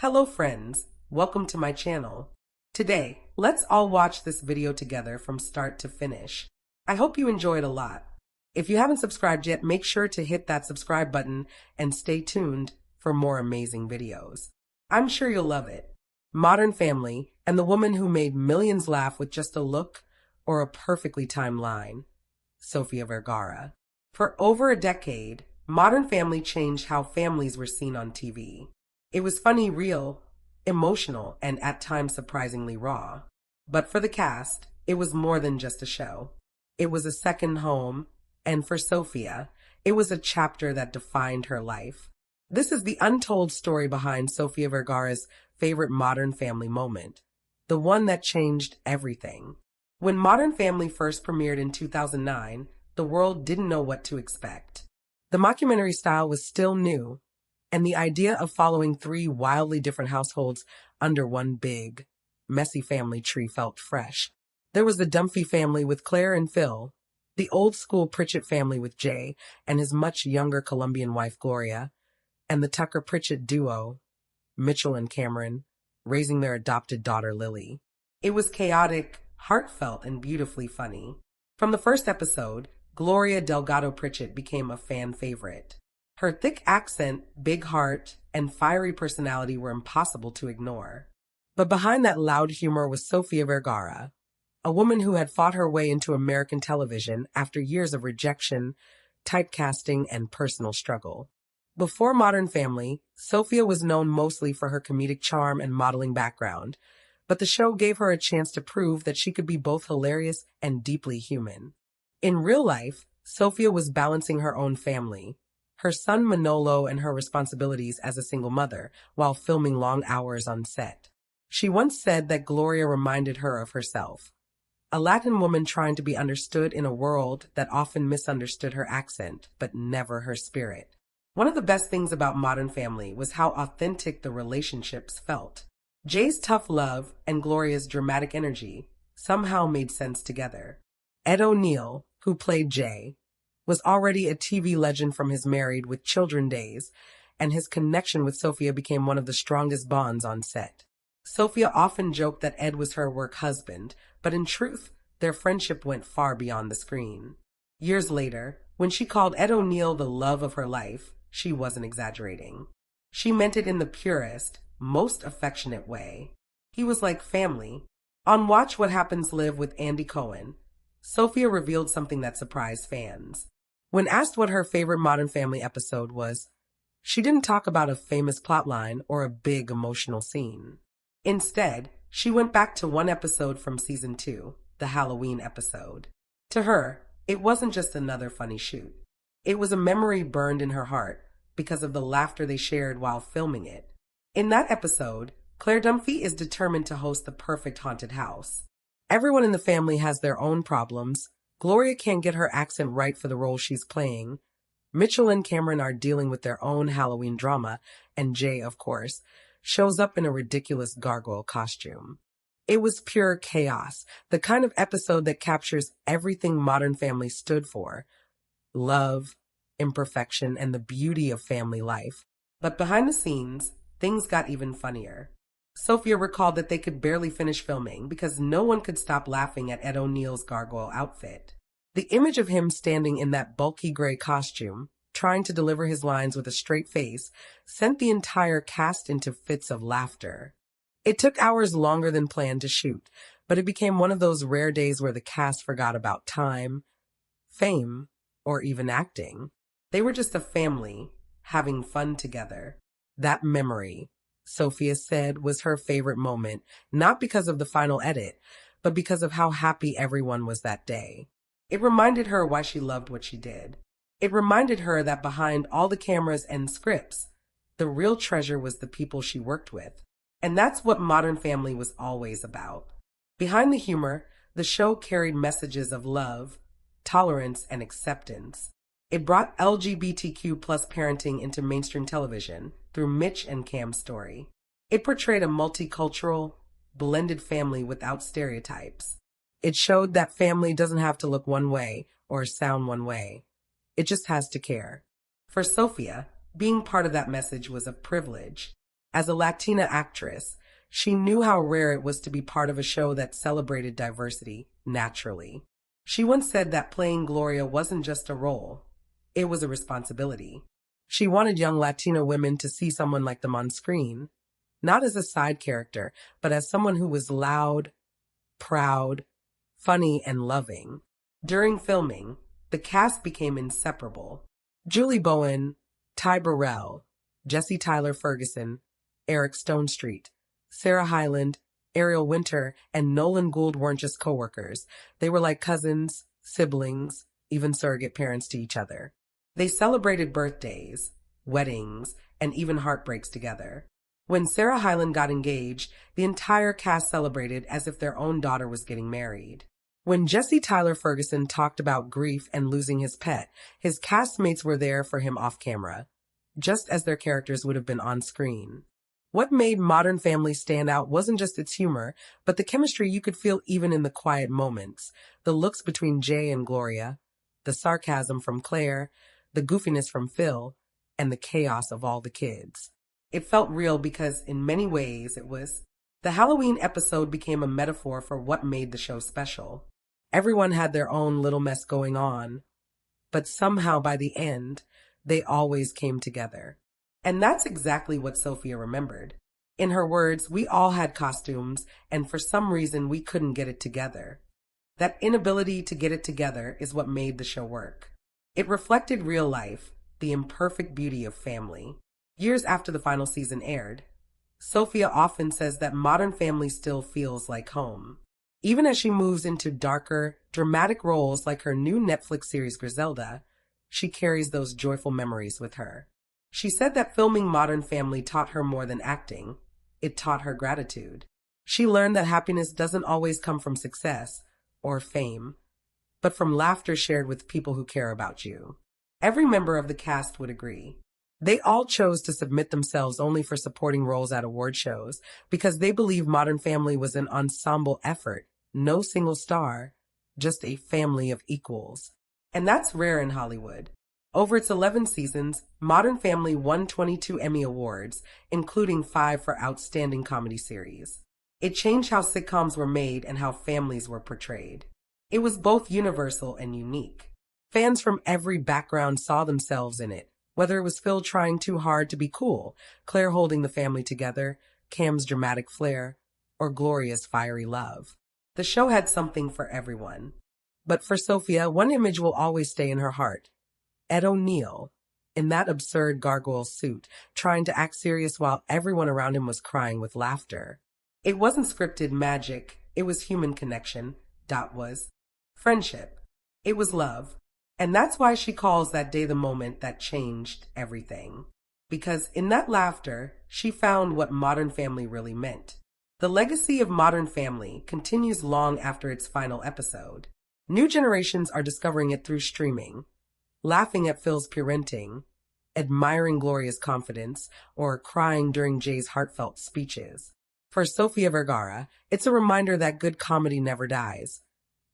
Hello friends, welcome to my channel. Today, let's all watch this video together from start to finish. I hope you enjoy it a lot. If you haven't subscribed yet, make sure to hit that subscribe button and stay tuned for more amazing videos. I'm sure you'll love it. Modern Family and the woman who made millions laugh with just a look or a perfectly timed line, Sofía Vergara. For over a decade, Modern Family changed how families were seen on TV. It was funny, real, emotional, and at times surprisingly raw. But for the cast, it was more than just a show. It was a second home, and for Sofía, it was a chapter that defined her life. This is the untold story behind Sofía Vergara's favorite Modern Family moment, the one that changed everything. When Modern Family first premiered in 2009, the world didn't know what to expect. The mockumentary style was still new, and the idea of following three wildly different households under one big, messy family tree felt fresh. There was the Dunphy family with Claire and Phil, the old-school Pritchett family with Jay and his much younger Colombian wife Gloria, and the Tucker-Pritchett duo, Mitchell and Cameron, raising their adopted daughter Lily. It was chaotic, heartfelt, and beautifully funny. From the first episode, Gloria Delgado-Pritchett became a fan favorite. Her thick accent, big heart, and fiery personality were impossible to ignore. But behind that loud humor was Sofía Vergara, a woman who had fought her way into American television after years of rejection, typecasting, and personal struggle. Before Modern Family, Sofía was known mostly for her comedic charm and modeling background, but the show gave her a chance to prove that she could be both hilarious and deeply human. In real life, Sofía was balancing her own family, her son Manolo, and her responsibilities as a single mother, while filming long hours on set. She once said that Gloria reminded her of herself, a Latin woman trying to be understood in a world that often misunderstood her accent, but never her spirit. One of the best things about Modern Family was how authentic the relationships felt. Jay's tough love and Gloria's dramatic energy somehow made sense together. Ed O'Neill, who played Jay, was already a TV legend from his Married with Children days, and his connection with Sofía became one of the strongest bonds on set. Sofía often joked that Ed was her work husband, but in truth, their friendship went far beyond the screen. Years later, when she called Ed O'Neill the love of her life, she wasn't exaggerating. She meant it in the purest, most affectionate way. He was like family. On Watch What Happens Live with Andy Cohen, Sofía revealed something that surprised fans. When asked what her favorite Modern Family episode was, she didn't talk about a famous plotline or a big emotional scene. Instead, she went back to one episode from season 2, the Halloween episode. To her, it wasn't just another funny shoot. It was a memory burned in her heart because of the laughter they shared while filming it. In that episode, Claire Dunphy is determined to host the perfect haunted house. Everyone in the family has their own problems. Gloria can't get her accent right for the role she's playing. Mitchell and Cameron are dealing with their own Halloween drama, and Jay, of course, shows up in a ridiculous gargoyle costume. It was pure chaos, the kind of episode that captures everything Modern Family stood for: love, imperfection, and the beauty of family life. But behind the scenes, things got even funnier. Sofía recalled that they could barely finish filming because no one could stop laughing at Ed O'Neill's gargoyle outfit. The image of him standing in that bulky gray costume, trying to deliver his lines with a straight face, sent the entire cast into fits of laughter. It took hours longer than planned to shoot, but it became one of those rare days where the cast forgot about time, fame, or even acting. They were just a family, having fun together. That memory, Sofía said, was her favorite moment, not because of the final edit, but because of how happy everyone was that day. It reminded her why she loved what she did. It reminded her that behind all the cameras and scripts, the real treasure was the people she worked with. And that's what Modern Family was always about. Behind the humor, the show carried messages of love, tolerance, and acceptance. It brought LGBTQ+ parenting into mainstream television through Mitch and Cam's story. It portrayed a multicultural, blended family without stereotypes. It showed that family doesn't have to look one way or sound one way. It just has to care. For Sofía, being part of that message was a privilege. As a Latina actress, she knew how rare it was to be part of a show that celebrated diversity naturally. She once said that playing Gloria wasn't just a role, it was a responsibility. She wanted young Latina women to see someone like them on screen, not as a side character, but as someone who was loud, proud, funny, and loving. During filming, the cast became inseparable. Julie Bowen, Ty Burrell, Jesse Tyler Ferguson, Eric Stonestreet, Sarah Hyland, Ariel Winter, and Nolan Gould weren't just co-workers. They were like cousins, siblings, even surrogate parents to each other. They celebrated birthdays, weddings, and even heartbreaks together. When Sarah Hyland got engaged, the entire cast celebrated as if their own daughter was getting married. When Jesse Tyler Ferguson talked about grief and losing his pet, his castmates were there for him off camera, just as their characters would have been on screen. What made Modern Family stand out wasn't just its humor, but the chemistry you could feel even in the quiet moments, the looks between Jay and Gloria, the sarcasm from Claire, the goofiness from Phil, and the chaos of all the kids. It felt real because in many ways it was. The Halloween episode became a metaphor for what made the show special. Everyone had their own little mess going on, but somehow by the end, they always came together. And that's exactly what Sofía remembered. In her words, we all had costumes, and for some reason we couldn't get it together. That inability to get it together is what made the show work. It reflected real life, the imperfect beauty of family. Years after the final season aired, Sofía often says that Modern Family still feels like home. Even as she moves into darker, dramatic roles like her new Netflix series Griselda, she carries those joyful memories with her. She said that filming Modern Family taught her more than acting. It taught her gratitude. She learned that happiness doesn't always come from success or fame, but from laughter shared with people who care about you. Every member of the cast would agree. They all chose to submit themselves only for supporting roles at award shows because they believe Modern Family was an ensemble effort, no single star, just a family of equals. And that's rare in Hollywood. Over its 11 seasons, Modern Family won 22 Emmy Awards, including 5 for Outstanding Comedy Series. It changed how sitcoms were made and how families were portrayed. It was both universal and unique. Fans from every background saw themselves in it, whether it was Phil trying too hard to be cool, Claire holding the family together, Cam's dramatic flair, or Gloria's fiery love. The show had something for everyone. But for Sofía, one image will always stay in her heart. Ed O'Neill, in that absurd gargoyle suit, trying to act serious while everyone around him was crying with laughter. It wasn't scripted magic, it was human connection. Was friendship. It was love. And that's why she calls that day the moment that changed everything. Because in that laughter, she found what Modern Family really meant. The legacy of Modern Family continues long after its final episode. New generations are discovering it through streaming, laughing at Phil's parenting, admiring Gloria's confidence, or crying during Jay's heartfelt speeches. For Sofía Vergara, it's a reminder that good comedy never dies.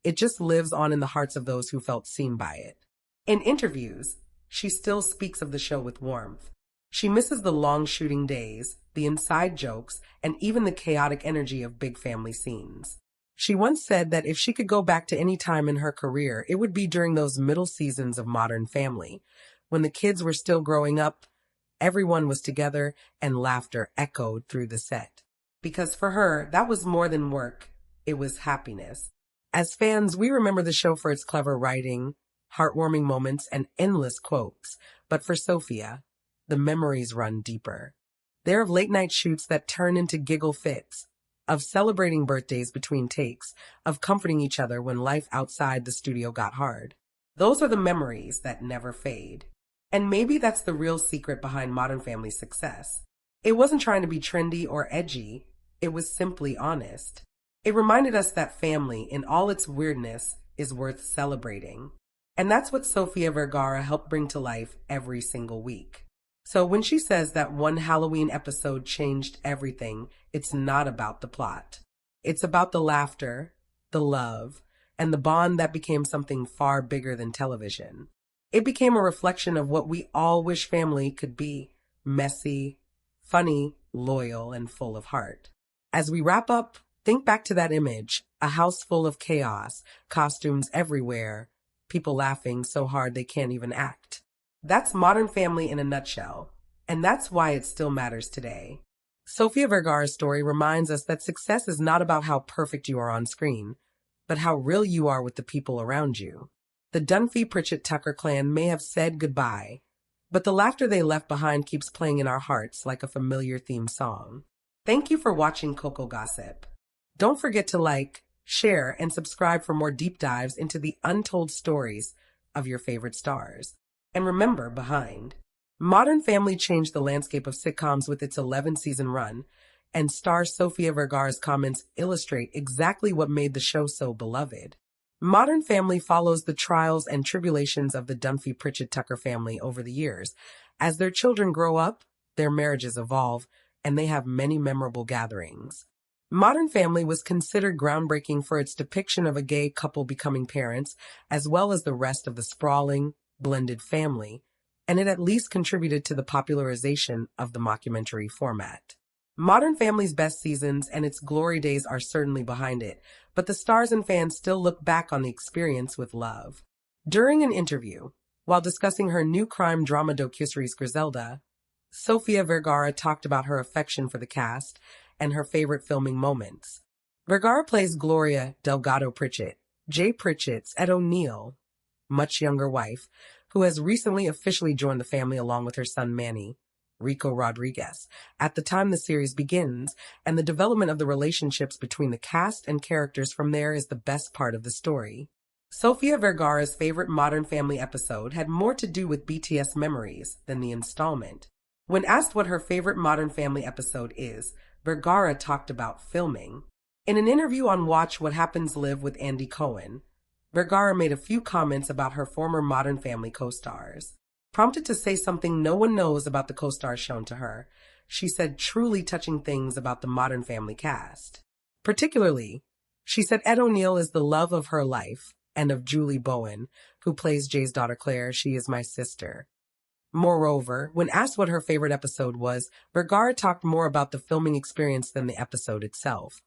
It just lives on in the hearts of those who felt seen by it. In interviews, she still speaks of the show with warmth. She misses the long shooting days, the inside jokes, and even the chaotic energy of big family scenes. She once said that if she could go back to any time in her career, it would be during those middle seasons of Modern Family, when the kids were still growing up, everyone was together, and laughter echoed through the set. Because for her, that was more than work, it was happiness. As fans, we remember the show for its clever writing, heartwarming moments, and endless quotes. But for Sofía, the memories run deeper. They're of late-night shoots that turn into giggle fits, of celebrating birthdays between takes, of comforting each other when life outside the studio got hard. Those are the memories that never fade. And maybe that's the real secret behind Modern Family's success. It wasn't trying to be trendy or edgy. It was simply honest. It reminded us that family, in all its weirdness, is worth celebrating. And that's what Sofía Vergara helped bring to life every single week. So when she says that one Halloween episode changed everything, it's not about the plot. It's about the laughter, the love, and the bond that became something far bigger than television. It became a reflection of what we all wish family could be: messy, funny, loyal, and full of heart. As we wrap up, think back to that image, a house full of chaos, costumes everywhere, people laughing so hard they can't even act. That's Modern Family in a nutshell, and that's why it still matters today. Sofía Vergara's story reminds us that success is not about how perfect you are on screen, but how real you are with the people around you. The Dunphy-Pritchett Tucker clan may have said goodbye, but the laughter they left behind keeps playing in our hearts like a familiar theme song. Thank you for watching Coco Gossip. Don't forget to like, share, and subscribe for more deep dives into the untold stories of your favorite stars. And remember, behind Modern Family changed the landscape of sitcoms with its 11-season run, and star Sofía Vergara's comments illustrate exactly what made the show so beloved. Modern Family follows the trials and tribulations of the Dunphy-Pritchett Tucker family over the years. As their children grow up, their marriages evolve, and they have many memorable gatherings. Modern Family was considered groundbreaking for its depiction of a gay couple becoming parents, as well as the rest of the sprawling, blended family, and it at least contributed to the popularization of the mockumentary format. Modern Family's best seasons and its glory days are certainly behind it, but the stars and fans still look back on the experience with love. During an interview, while discussing her new crime drama docuseries Griselda, Sofía Vergara talked about her affection for the cast and her favorite filming moments. Vergara plays Gloria Delgado-Pritchett, Jay Pritchett's Ed O'Neill, much younger wife, who has recently officially joined the family along with her son Manny, Rico Rodriguez, at the time the series begins, and the development of the relationships between the cast and characters from there is the best part of the story. Sofía Vergara's favorite Modern Family episode had more to do with BTS memories than the installment. When asked what her favorite Modern Family episode is, Vergara talked about filming. In an interview on Watch What Happens Live with Andy Cohen, Vergara made a few comments about her former Modern Family co-stars. Prompted to say something no one knows about the co-stars shown to her, she said truly touching things about the Modern Family cast. Particularly, she said Ed O'Neill is the love of her life, and of Julie Bowen, who plays Jay's daughter Claire, she is my sister. Moreover, when asked what her favorite episode was, Vergara talked more about the filming experience than the episode itself.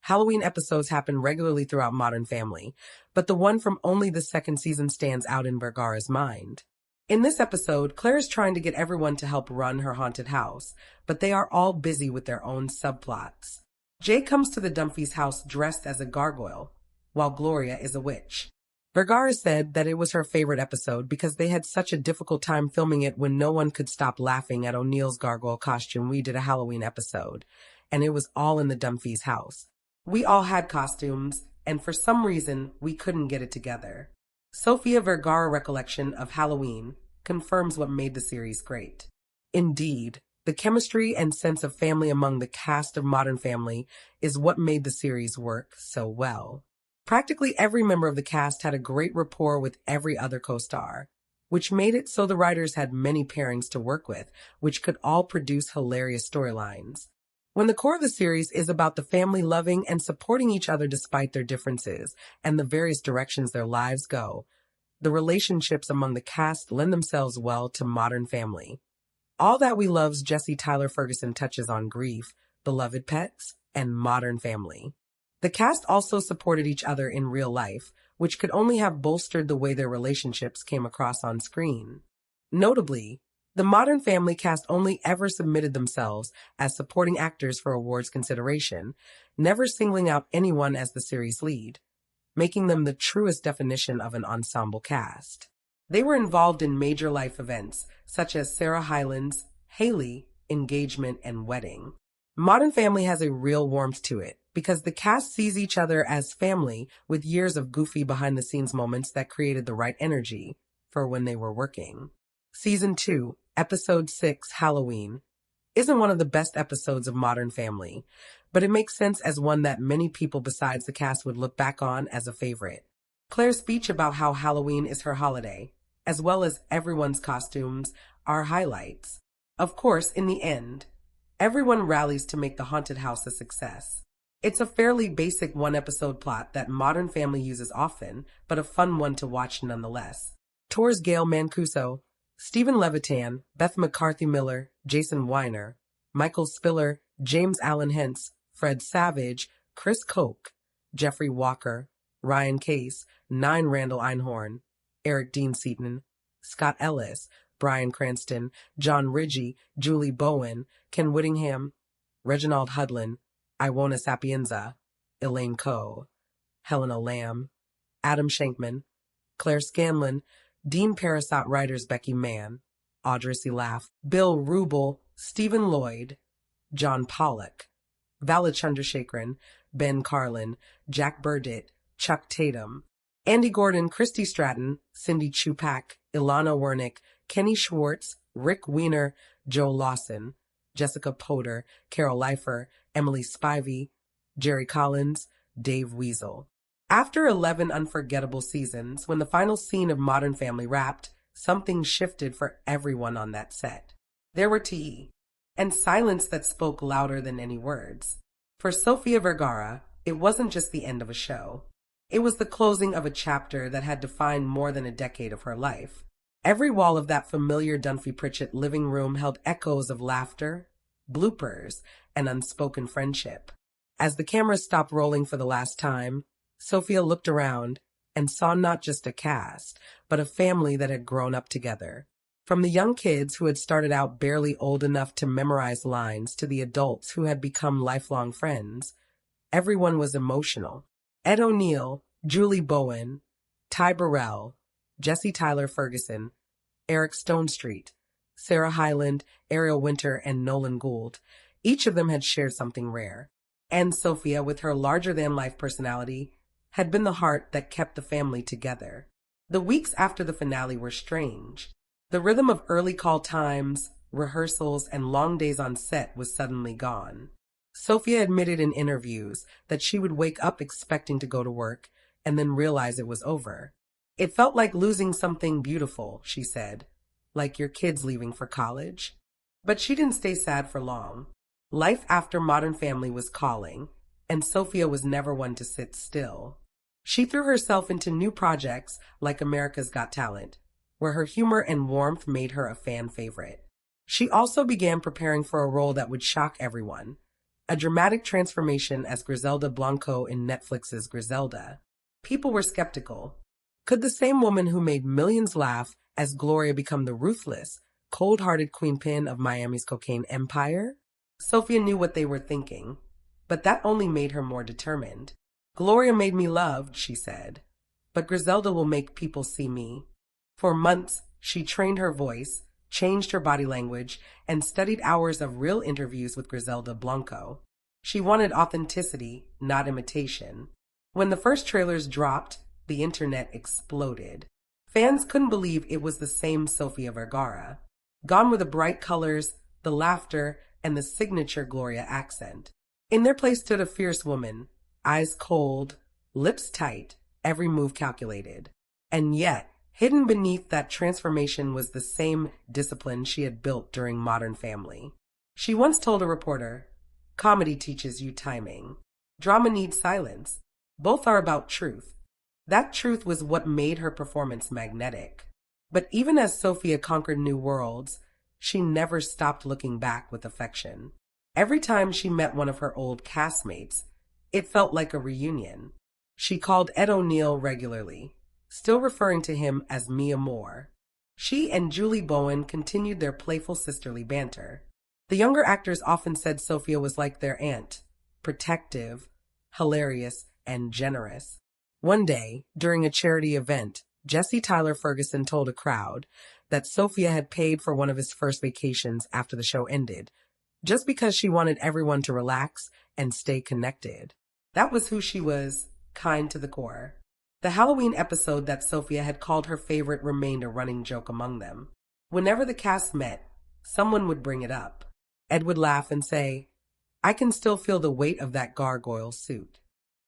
Halloween episodes happen regularly throughout Modern Family, but the one from only the second season stands out in Vergara's mind. In this episode, Claire is trying to get everyone to help run her haunted house, but they are all busy with their own subplots. Jay comes to the Dunphys' house dressed as a gargoyle, while Gloria is a witch. Vergara said that it was her favorite episode because they had such a difficult time filming it when no one could stop laughing at O'Neill's gargoyle costume. We did a Halloween episode, and it was all in the Dunphys' house. We all had costumes, and for some reason, we couldn't get it together. Sofía Vergara's recollection of Halloween confirms what made the series great. Indeed, the chemistry and sense of family among the cast of Modern Family is what made the series work so well. Practically every member of the cast had a great rapport with every other co-star, which made it so the writers had many pairings to work with, which could all produce hilarious storylines. When the core of the series is about the family loving and supporting each other despite their differences and the various directions their lives go, the relationships among the cast lend themselves well to Modern Family. All That We Love's Jesse Tyler Ferguson touches on grief, beloved pets, and Modern Family. The cast also supported each other in real life, which could only have bolstered the way their relationships came across on screen. Notably, the Modern Family cast only ever submitted themselves as supporting actors for awards consideration, never singling out anyone as the series lead, making them the truest definition of an ensemble cast. They were involved in major life events, such as Sarah Hyland's Haley engagement and wedding. Modern Family has a real warmth to it, because the cast sees each other as family with years of goofy behind-the-scenes moments that created the right energy for when they were working. Season 2, Episode 6, Halloween, isn't one of the best episodes of Modern Family, but it makes sense as one that many people besides the cast would look back on as a favorite. Claire's speech about how Halloween is her holiday, as well as everyone's costumes, are highlights. Of course, in the end, everyone rallies to make the haunted house a success. It's a fairly basic one-episode plot that Modern Family uses often, but a fun one to watch nonetheless. Tours Gail Mancuso, Stephen Levitan, Beth McCarthy Miller, Jason Weiner, Michael Spiller, James Allen Hence, Fred Savage, Chris Koch, Jeffrey Walker, Ryan Case, Nine Randall Einhorn, Eric Dean Seaton, Scott Ellis, Bryan Cranston, John Ridgey, Julie Bowen, Ken Whittingham, Reginald Hudlin, Iwona Sapienza, Elaine Coe, Helena Lamb, Adam Shankman, Claire Scanlon, Dean Parasot writers Becky Mann, Audrey Laff, Bill Rubel, Stephen Lloyd, John Pollock, Vala Chandrasekaran, Ben Carlin, Jack Burdett, Chuck Tatum, Andy Gordon, Christy Stratton, Cindy Chupak, Ilana Wernick, Kenny Schwartz, Rick Weiner, Joe Lawson, Jessica Potter, Carol Leifer, Emily Spivey, Jerry Collins, Dave Weasel. After 11 unforgettable seasons, when the final scene of Modern Family wrapped, something shifted for everyone on that set. There were tea, and silence that spoke louder than any words. For Sofía Vergara, it wasn't just the end of a show. It was the closing of a chapter that had defined more than a decade of her life. Every wall of that familiar Dunphy-Pritchett living room held echoes of laughter, bloopers, and unspoken friendship. As the camera stopped rolling for the last time, Sofía looked around and saw not just a cast, but a family that had grown up together. From the young kids who had started out barely old enough to memorize lines to the adults who had become lifelong friends, everyone was emotional. Ed O'Neill, Julie Bowen, Ty Burrell, Jesse Tyler Ferguson, Eric Stonestreet, Sarah Hyland, Ariel Winter, and Nolan Gould. Each of them had shared something rare. And Sofía, with her larger-than-life personality, had been the heart that kept the family together. The weeks after the finale were strange. The rhythm of early call times, rehearsals, and long days on set was suddenly gone. Sofía admitted in interviews that she would wake up expecting to go to work and then realize it was over. It felt like losing something beautiful, she said, like your kids leaving for college. But she didn't stay sad for long. Life after Modern Family was calling, and Sofía was never one to sit still. She threw herself into new projects like America's Got Talent, where her humor and warmth made her a fan favorite. She also began preparing for a role that would shock everyone, a dramatic transformation as Griselda Blanco in Netflix's Griselda. People were skeptical. Could the same woman who made millions laugh as Gloria become the ruthless, cold-hearted queenpin of Miami's cocaine empire? Sofía knew what they were thinking, but that only made her more determined. Gloria made me loved, she said, but Griselda will make people see me. For months, she trained her voice, changed her body language, and studied hours of real interviews with Griselda Blanco. She wanted authenticity, not imitation. When the first trailers dropped, the internet exploded. Fans couldn't believe it was the same Sofía Vergara. Gone were the bright colors, the laughter, and the signature Gloria accent. In their place stood a fierce woman, eyes cold, lips tight, every move calculated. And yet, hidden beneath that transformation was the same discipline she had built during Modern Family. She once told a reporter, "Comedy teaches you timing. Drama needs silence. Both are about truth." That truth was what made her performance magnetic. But even as Sofía conquered new worlds, she never stopped looking back with affection. Every time she met one of her old castmates, it felt like a reunion. She called Ed O'Neill regularly, still referring to him as mi amor. She and Julie Bowen continued their playful sisterly banter. The younger actors often said Sofía was like their aunt, protective, hilarious, and generous. One day, during a charity event, Jesse Tyler Ferguson told a crowd that Sofía had paid for one of his first vacations after the show ended, just because she wanted everyone to relax and stay connected. That was who she was, kind to the core. The Halloween episode that Sofía had called her favorite remained a running joke among them. Whenever the cast met, someone would bring it up. Ed would laugh and say, "I can still feel the weight of that gargoyle suit."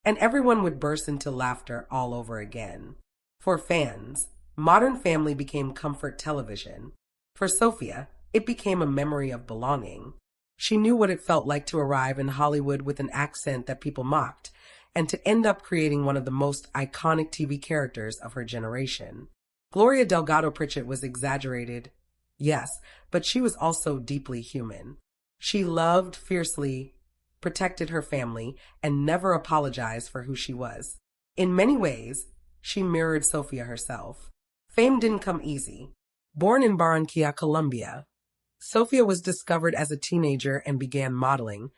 And everyone would burst into laughter all over again. For fans, Modern Family became comfort television. For Sofía, it became a memory of belonging. She knew what it felt like to arrive in Hollywood with an accent that people mocked, and to end up creating one of the most iconic TV characters of her generation. Gloria Delgado Pritchett was exaggerated, yes, but she was also deeply human. She loved fiercely, protected her family, and never apologized for who she was. In many ways, she mirrored Sofia herself. Fame didn't come easy. Born in Barranquilla, Colombia, Sofia was discovered as a teenager and began modeling,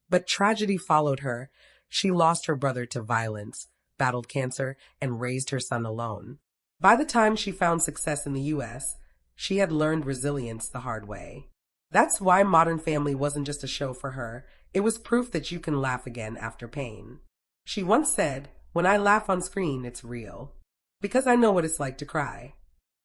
but tragedy followed her. She lost her brother to violence, battled cancer, and raised her son alone. By the time she found success in the U.S., she had learned resilience the hard way. That's why Modern Family wasn't just a show for her, it was proof that you can laugh again after pain. She once said, "When I laugh on screen, it's real, because I know what it's like to cry."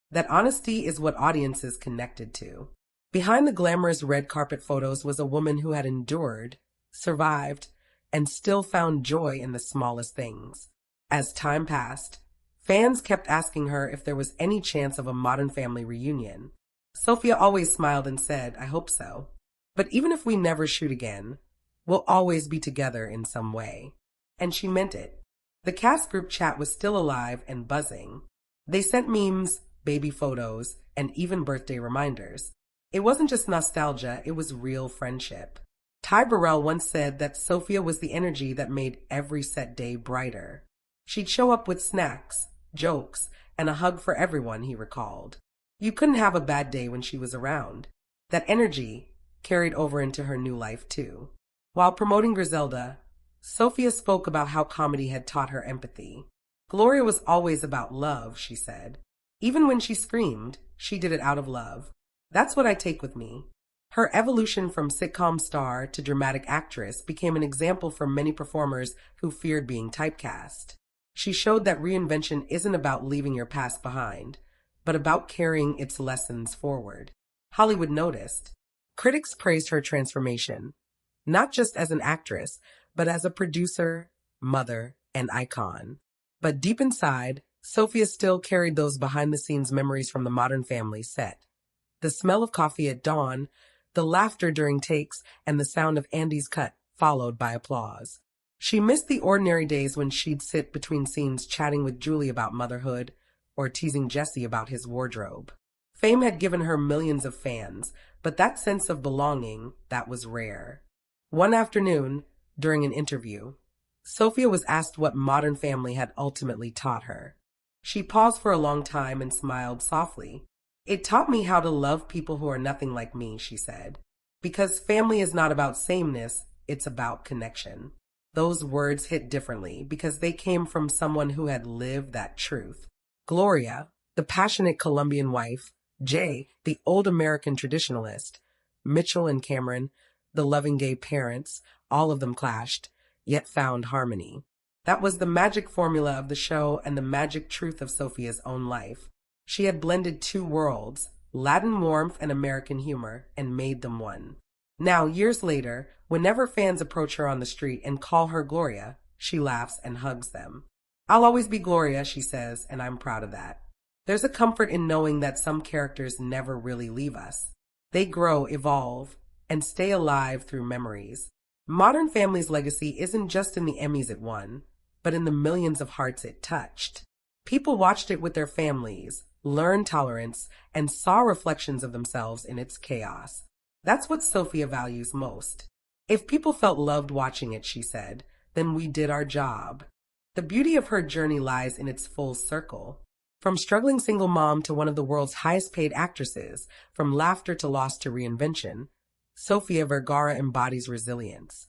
That honesty is what audiences connected to. Behind the glamorous red carpet photos was a woman who had endured, survived, and still found joy in the smallest things. As time passed, fans kept asking her if there was any chance of a Modern Family reunion. Sofia always smiled and said, "I hope so. But even if we never shoot again, we'll always be together in some way." And she meant it. The cast group chat was still alive and buzzing. They sent memes, baby photos, and even birthday reminders. It wasn't just nostalgia, it was real friendship. Ty Burrell once said that Sofia was the energy that made every set day brighter. She'd show up with snacks, jokes, and a hug for everyone, he recalled. You couldn't have a bad day when she was around. That energy carried over into her new life, too. While promoting Griselda, Sofia spoke about how comedy had taught her empathy. Gloria was always about love, she said. Even when she screamed, she did it out of love. That's what I take with me. Her evolution from sitcom star to dramatic actress became an example for many performers who feared being typecast. She showed that reinvention isn't about leaving your past behind, but about carrying its lessons forward. Hollywood noticed. Critics praised her transformation, not just as an actress, but as a producer, mother, and icon. But deep inside, Sofia still carried those behind-the-scenes memories from the Modern Family set. The smell of coffee at dawn, the laughter during takes, and the sound of Andy's cut, followed by applause. She missed the ordinary days when she'd sit between scenes chatting with Julie about motherhood or teasing Jesse about his wardrobe. Fame had given her millions of fans, but that sense of belonging, that was rare. One afternoon, during an interview, Sofia was asked what Modern Family had ultimately taught her. She paused for a long time and smiled softly. "It taught me how to love people who are nothing like me," she said. "Because family is not about sameness, it's about connection." Those words hit differently because they came from someone who had lived that truth. Gloria, the passionate Colombian wife, Jay, the old American traditionalist, Mitchell and Cameron, the loving gay parents, all of them clashed, yet found harmony. That was the magic formula of the show and the magic truth of Sofia's own life. She had blended two worlds, Latin warmth and American humor, and made them one. Now, years later, whenever fans approach her on the street and call her Gloria, she laughs and hugs them. "I'll always be Gloria," she says, and I'm proud of that. There's a comfort in knowing that some characters never really leave us. They grow, evolve, and stay alive through memories. Modern Family's legacy isn't just in the Emmys it won, but in the millions of hearts it touched. People watched it with their families, learned tolerance, and saw reflections of themselves in its chaos. That's what Sofia values most. "If people felt loved watching it," she said, "then we did our job." The beauty of her journey lies in its full circle. From struggling single mom to one of the world's highest paid actresses, from laughter to loss to reinvention, Sofía Vergara embodies resilience.